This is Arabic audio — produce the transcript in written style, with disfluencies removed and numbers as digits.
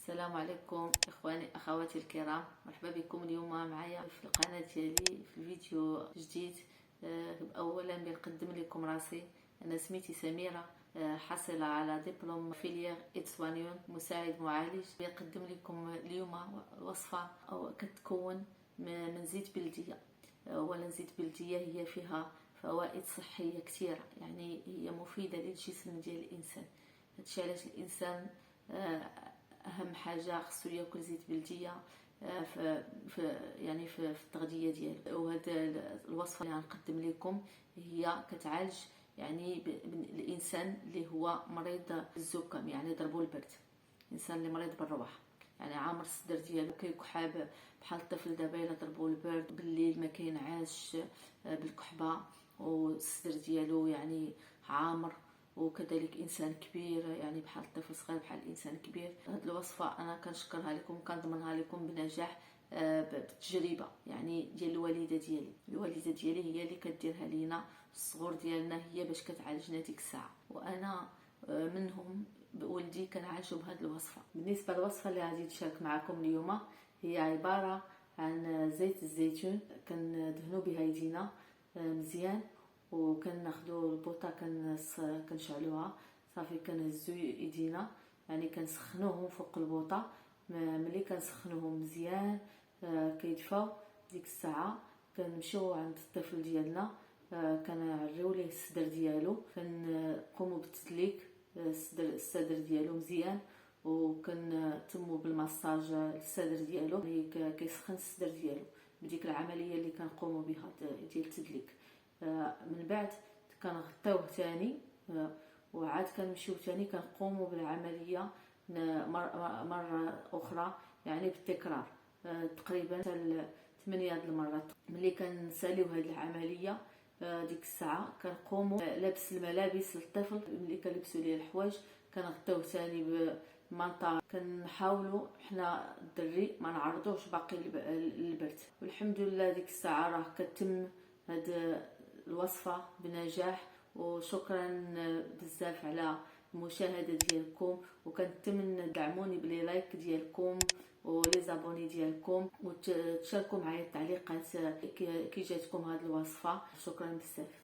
السلام عليكم اخواني اخواتي الكرام، مرحبا بكم اليوم معايا في القناه ديالي في الفيديو جديد. اولا بنقدم لكم راسي. انا سميتي سميره، حاصله على دبلوم فيليير ايتسوانيون مساعد معالج. بنقدم لكم اليوم وصفه كتكون من زيت بلديه. اولا زيت بلديه هي فيها فوائد صحيه كثيره، يعني هي مفيده للجسم ديال الانسان. هادشي علاش الانسان اهم حاجه خصو ياكل زيت بلديه في التغذيه ديالو. وهذا الوصفه اللي غنقدم لكم هي كتعالج يعني الانسان اللي هو مريض الزكام، يعني ضربو البرد. الانسان اللي مريض بالروح، يعني عامر الصدر ديالو كيكحاب بحال الطفل دابا الا ضربو البرد بالليل ما كينعاش بالكحبه، والصدر ديالو يعني عامر. وكذلك انسان كبير، يعني بحال الطفل صغير بحال الانسان كبير. هاد الوصفه انا كنشكرها لكم، كنضمنها لكم بنجاح بالتجربه، يعني ديال الوالده ديالي هي اللي كديرها لينا الصغور ديالنا، هي باش كتعالجنا ديك الساعه. وانا منهم بولدي كنعالجو بهاد الوصفه. بالنسبه للوصفه اللي غادي نشارك معكم اليوم، هي عباره عن زيت الزيتون. كندهنوا بها يدينا مزيان، وكناخذوا البوطه كنشعلوها صافي. كنهزو ايدينا، يعني كنسخنوهم فوق البوطه. ملي كنسخنوهم مزيان كيدفاو، ديك الساعه كنمشيو عند الطفل ديالنا، كنعريو ليه الصدر ديالو، كنقوموا بالتدليك الصدر ديالو مزيان، وكنتموا بالمساج الصدر ديالو، يعني كيسخن الصدر ديالو بديك العمليه اللي كنقوموا بها ديال التدليك. من بعد كنغطيوه ثاني، وعاد كنمشيو ثاني كنقوموا بالعمليه مره اخرى، يعني بالتكرار تقريبا 8 د المرات. ملي كنساليو هذه العمليه ديك الساعه كنقوموا لابس الملابس للطفل. ملي كنلبسوا ليه الحوايج كنغطيوه ثاني بمنطقه. كنحاولوا حنا الدري ما نعرضوش باقي البرد. والحمد لله ديك الساعه راه كتم هاد الوصفه بنجاح. وشكرا بزاف على المشاهده ديالكم، وكنتمنى تدعموني بلي لايك ديالكم ولي زابوني ديالكم، وتشاركوا معايا التعليقات كي جاتكم هاد الوصفه. شكرا بزاف.